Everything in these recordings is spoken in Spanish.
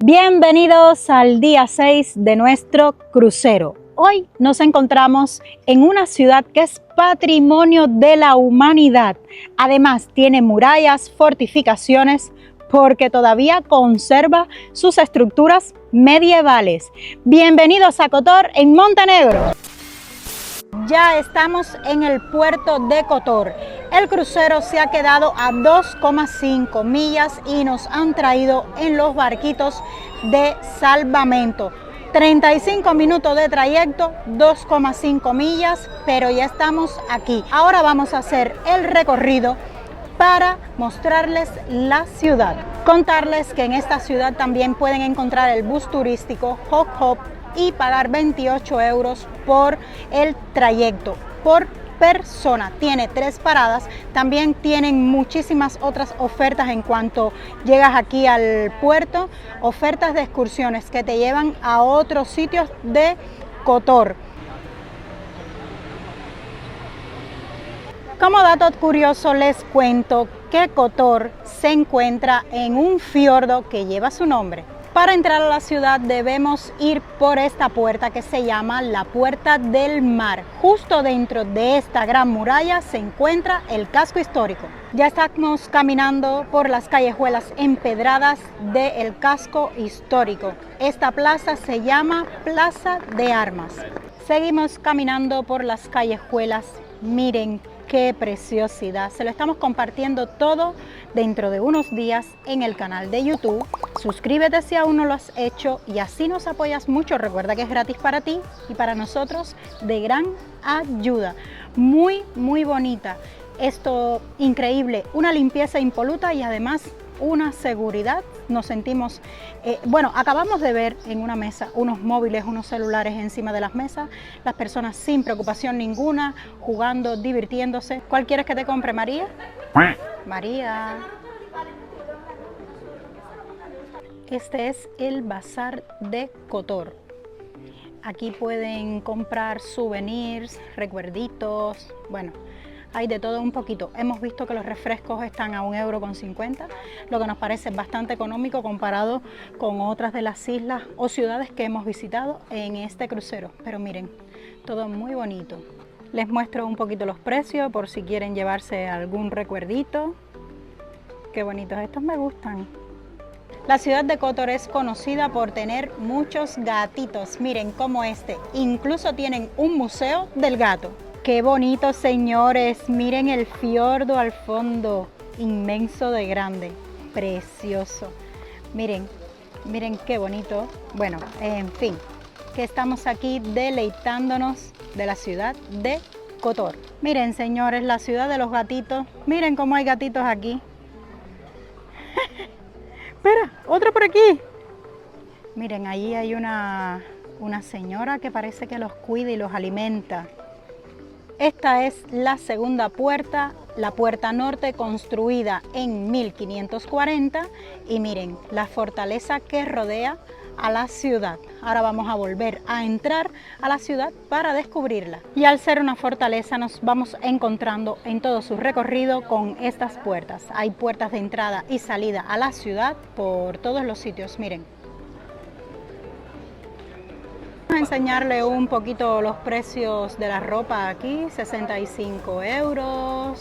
Bienvenidos al día 6 de nuestro crucero. Hoy nos encontramos en una ciudad que es patrimonio de la humanidad. Además tiene murallas, fortificaciones, porque todavía conserva sus estructuras medievales. Bienvenidos a Kotor en Montenegro. Ya estamos en el puerto de Kotor. El crucero se ha quedado a 2,5 millas y nos han traído en los barquitos de salvamento. 35 minutos de trayecto, 2,5 millas, pero ya estamos aquí. Ahora vamos a hacer el recorrido para mostrarles la ciudad. Contarles que en esta ciudad también pueden encontrar el bus turístico Hop Hop y pagar 28 euros por el trayecto por persona. Tiene 3 paradas. También tienen muchísimas otras ofertas en cuanto llegas aquí al puerto, ofertas de excursiones que te llevan a otros sitios de Kotor. Como dato curioso les cuento que Kotor se encuentra en un fiordo que lleva su nombre. Para entrar a la ciudad debemos ir por esta puerta que se llama la Puerta del Mar. Justo dentro de esta gran muralla se encuentra el casco histórico. Ya estamos caminando por las callejuelas empedradas del casco histórico. Esta plaza se llama Plaza de Armas. Seguimos caminando por las callejuelas. Miren qué preciosidad. Se lo estamos compartiendo todo dentro de unos días en el canal de YouTube. Suscríbete si aún no lo has hecho y así nos apoyas mucho. Recuerda que es gratis para ti y para nosotros de gran ayuda. Muy bonita. Esto increíble. Una limpieza impoluta y además una seguridad. Nos sentimos, bueno, acabamos de ver en una mesa unos móviles, unos celulares encima de las mesas, las personas sin preocupación ninguna, jugando, divirtiéndose. ¿Cuál quieres que te compre, María? María. Este es el bazar de Kotor. Aquí pueden comprar souvenirs, recuerditos, bueno, hay de todo un poquito. Hemos visto que los refrescos están a 1,50 €, lo que nos parece bastante económico comparado con otras de las islas o ciudades que hemos visitado en este crucero. Pero miren, todo muy bonito. Les muestro un poquito los precios por si quieren llevarse algún recuerdito. Qué bonitos, estos me gustan. La ciudad de Kotor es conocida por tener muchos gatitos. Miren como este, incluso tienen un museo del gato. Qué bonito, señores, miren el fiordo al fondo, inmenso de grande, precioso. Miren qué bonito. Bueno, en fin, que estamos aquí deleitándonos de la ciudad de Kotor. Miren, señores, la ciudad de los gatitos. Miren cómo hay gatitos aquí. Espera, otro por aquí. Miren, allí hay una señora que parece que los cuida y los alimenta. Esta es la segunda puerta, la puerta norte, construida en 1540, y miren la fortaleza que rodea a la ciudad. Ahora vamos a volver a entrar a la ciudad para descubrirla. Y al ser una fortaleza nos vamos encontrando en todo su recorrido con estas puertas. Hay puertas de entrada y salida a la ciudad por todos los sitios, miren. Vamos a enseñarle un poquito los precios de la ropa aquí. 65 €,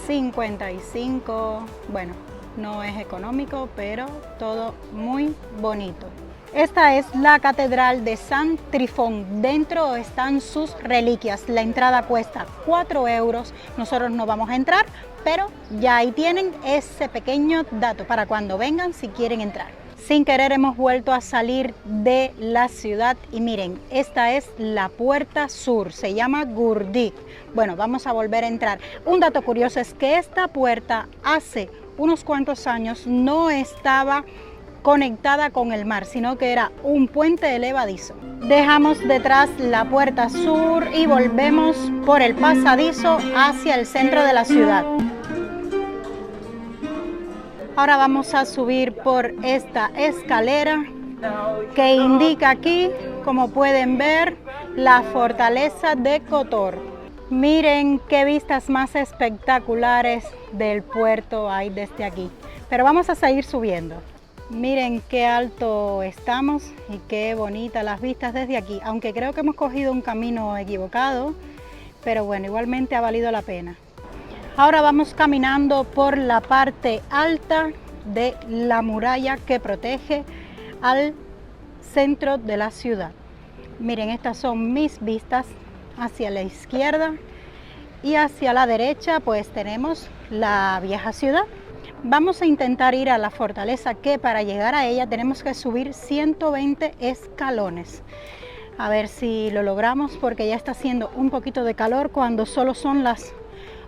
55, bueno, no es económico, pero todo muy bonito. Esta es la catedral de San Trifón. Dentro están sus reliquias. La entrada cuesta 4 €. Nosotros no vamos a entrar, pero ya ahí tienen ese pequeño dato para cuando vengan si quieren entrar. Sin querer hemos vuelto a salir de la ciudad y miren, esta es la puerta sur, se llama Gurdik. Bueno, vamos a volver a entrar. Un dato curioso es que esta puerta hace unos cuantos años no estaba conectada con el mar, sino que era un puente elevadizo. Dejamos detrás la puerta sur y volvemos por el pasadizo hacia el centro de la ciudad. Ahora vamos a subir por esta escalera que indica aquí, como pueden ver, la fortaleza de Kotor. Miren qué vistas más espectaculares del puerto hay desde aquí. Pero vamos a seguir subiendo. Miren qué alto estamos y qué bonitas las vistas desde aquí, aunque creo que hemos cogido un camino equivocado, pero bueno, igualmente ha valido la pena. Ahora vamos caminando por la parte alta de la muralla que protege al centro de la ciudad. Miren, estas son mis vistas hacia la izquierda y hacia la derecha pues tenemos la vieja ciudad. Vamos a intentar ir a la fortaleza, que para llegar a ella tenemos que subir 120 escalones. A ver si lo logramos, porque ya está haciendo un poquito de calor cuando solo son las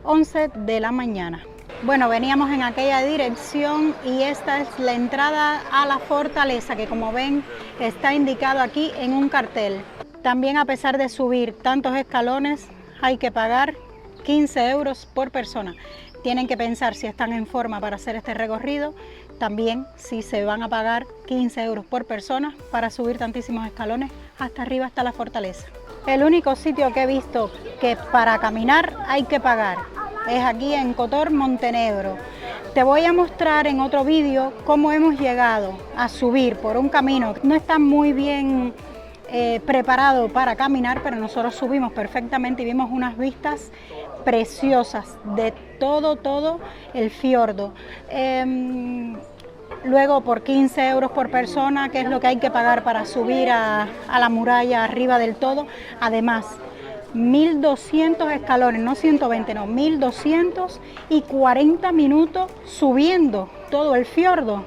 11 de la mañana. Bueno, veníamos en aquella dirección y esta es la entrada a la fortaleza, que como ven está indicado aquí en un cartel. También, a pesar de subir tantos escalones, hay que pagar 15 euros por persona. Tienen que pensar si están en forma para hacer este recorrido, también si se van a pagar 15 euros por persona para subir tantísimos escalones hasta arriba, hasta la fortaleza. El único sitio que he visto que para caminar hay que pagar es aquí en Kotor, Montenegro. Te voy a mostrar en otro vídeo cómo hemos llegado a subir por un camino que no está muy bien preparado para caminar, pero nosotros subimos perfectamente y vimos unas vistas preciosas de todo el fiordo. Luego, por 15 euros por persona, que es lo que hay que pagar para subir a la muralla arriba del todo. Además, 1200 escalones, no 120, no, 1200 y 40 minutos subiendo todo el fiordo.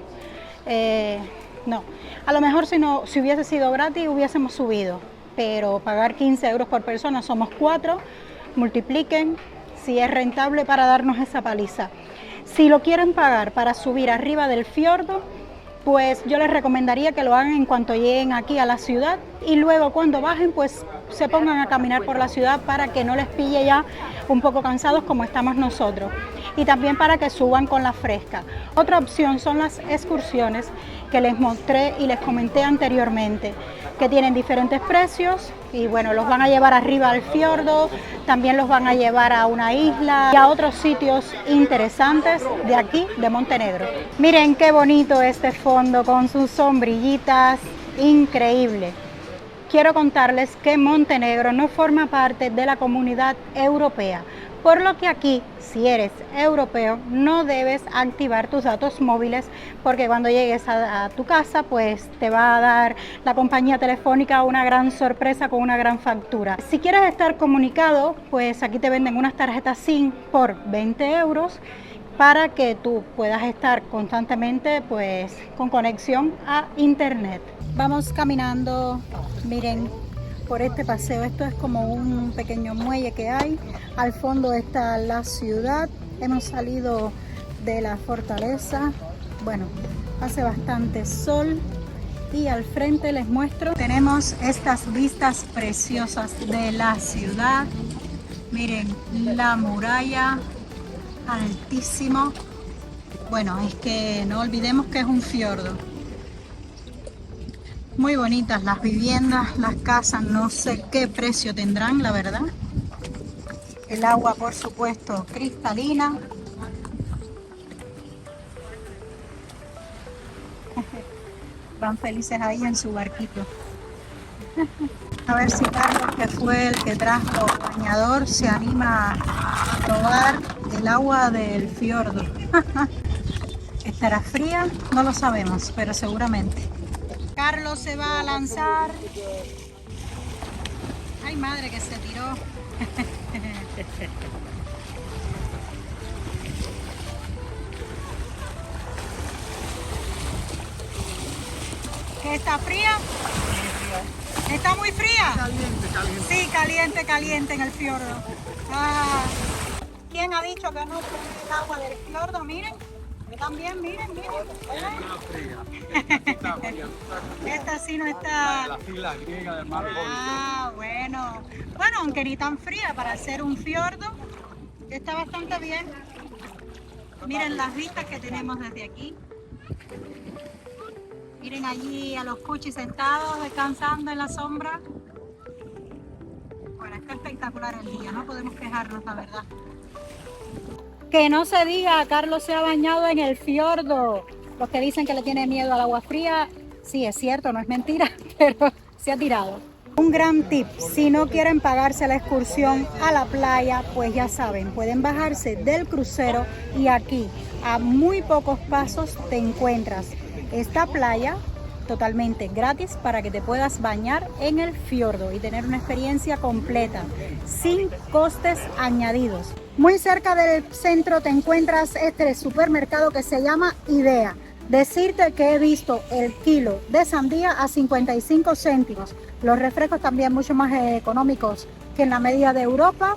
No, a lo mejor si hubiese sido gratis hubiésemos subido, pero pagar 15 euros por persona, somos 4, multipliquen si es rentable para darnos esa paliza. Si lo quieren pagar para subir arriba del fiordo, pues yo les recomendaría que lo hagan en cuanto lleguen aquí a la ciudad y luego cuando bajen pues se pongan a caminar por la ciudad para que no les pille ya un poco cansados como estamos nosotros, y también para que suban con la fresca. Otra opción son las excursiones que les mostré y les comenté anteriormente, que tienen diferentes precios y bueno, los van a llevar arriba al fiordo, también los van a llevar a una isla y a otros sitios interesantes de aquí, de Montenegro. Miren qué bonito este fondo con sus sombrillitas, increíble. Quiero contarles que Montenegro no forma parte de la Comunidad Europea, por lo que aquí, si eres europeo, no debes activar tus datos móviles, porque cuando llegues a tu casa, pues te va a dar la compañía telefónica una gran sorpresa con una gran factura. Si quieres estar comunicado, pues aquí te venden unas tarjetas SIM por 20 euros para que tú puedas estar constantemente pues con conexión a internet. Vamos caminando, miren, por este paseo. Esto es como un pequeño muelle que hay. Al fondo está la ciudad. Hemos salido de la fortaleza. Bueno, hace bastante sol. Y al frente les muestro, tenemos estas vistas preciosas de la ciudad. Miren, la muralla, altísimo. Bueno, es que no olvidemos que es un fiordo. Muy bonitas las viviendas, las casas, no sé qué precio tendrán, la verdad. El agua, por supuesto, cristalina. Van felices ahí en su barquito. A ver si Carlos, que fue el que trajo el bañador, se anima a probar el agua del fiordo. ¿Estará fría? No lo sabemos, pero seguramente. Carlos se va a lanzar. Ay, madre, que se tiró. ¿Qué está fría? ¿Está muy fría? Caliente, caliente. Sí, caliente, caliente en el fiordo. Ah, ¿quién ha dicho que no fue el agua del fiordo? Miren. También, miren. Esta sí no está. La fila griega del mar Báltico. Ah, bueno. Bueno, aunque ni tan fría para hacer un fiordo, está bastante bien. Miren las vistas que tenemos desde aquí. Miren allí a los cuchis sentados, descansando en la sombra. Bueno, está espectacular el día, no podemos quejarnos, la verdad. Que no se diga, Carlos se ha bañado en el fiordo. Los que dicen que le tiene miedo al agua fría, sí, es cierto, no es mentira, pero se ha tirado. Un gran tip, si no quieren pagarse la excursión a la playa, pues ya saben, pueden bajarse del crucero y aquí a muy pocos pasos te encuentras esta playa totalmente gratis para que te puedas bañar en el fiordo y tener una experiencia completa, sin costes añadidos. Muy cerca del centro te encuentras este supermercado que se llama Idea. Decirte que he visto el kilo de sandía a 55 céntimos. Los refrescos también mucho más económicos que en la media de Europa.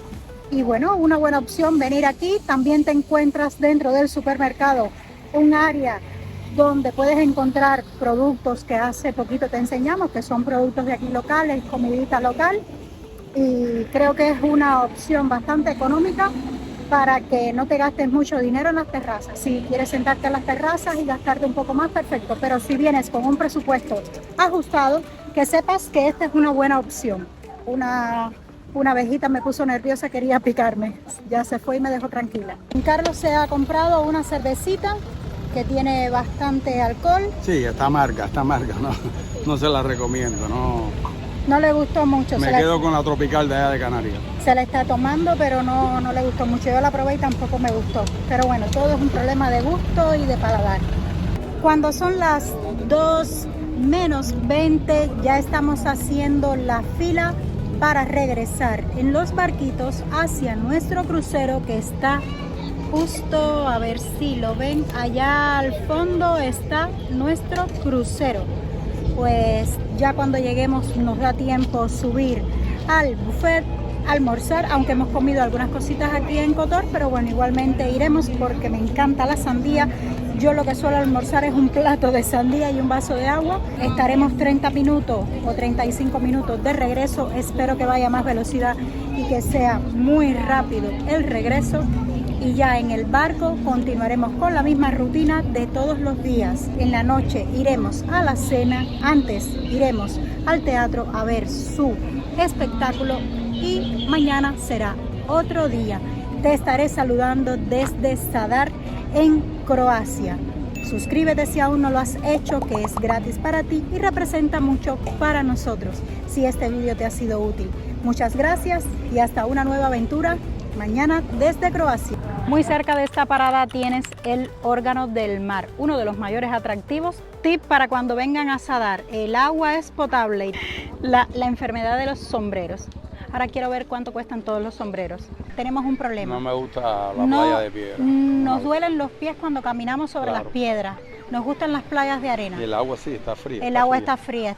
Y bueno, una buena opción venir aquí. También te encuentras dentro del supermercado un área donde puedes encontrar productos que hace poquito te enseñamos, que son productos de aquí locales, comidita local. Y creo que es una opción bastante económica para que no te gastes mucho dinero en las terrazas. Si quieres sentarte en las terrazas y gastarte un poco más, perfecto. Pero si vienes con un presupuesto ajustado, que sepas que esta es una buena opción. Una abejita me puso nerviosa, quería picarme. Ya se fue y me dejó tranquila. Carlos se ha comprado una cervecita que tiene bastante alcohol. Sí, está amarga, no se la recomiendo, No le gustó mucho. Me quedo con la tropical de allá de Canarias. Se la está tomando, pero no le gustó mucho. Yo la probé y tampoco me gustó. Pero bueno, todo es un problema de gusto y de paladar. Cuando son las 2:20, ya estamos haciendo la fila para regresar en los barquitos hacia nuestro crucero que está justo, a ver si lo ven, allá al fondo está nuestro crucero. Pues ya cuando lleguemos nos da tiempo subir al buffet, almorzar, aunque hemos comido algunas cositas aquí en Kotor, pero bueno, igualmente iremos porque me encanta la sandía. Yo lo que suelo almorzar es un plato de sandía y un vaso de agua. Estaremos 30 minutos o 35 minutos de regreso. Espero que vaya a más velocidad y que sea muy rápido el regreso. Y ya en el barco continuaremos con la misma rutina de todos los días. En la noche iremos a la cena, antes iremos al teatro a ver su espectáculo y mañana será otro día. Te estaré saludando desde Zadar en Croacia. Suscríbete si aún no lo has hecho, que es gratis para ti y representa mucho para nosotros si este vídeo te ha sido útil. Muchas gracias y hasta una nueva aventura mañana desde Croacia. Muy cerca de esta parada tienes el órgano del mar, uno de los mayores atractivos. Tip para cuando vengan a Zadar: el agua es potable. La enfermedad de los sombreros. Ahora quiero ver cuánto cuestan todos los sombreros. Tenemos un problema. No me gusta la playa de piedra. Nos duelen los pies cuando caminamos sobre las piedras. Nos gustan las playas de arena. Y el agua sí está fría. El agua está fría.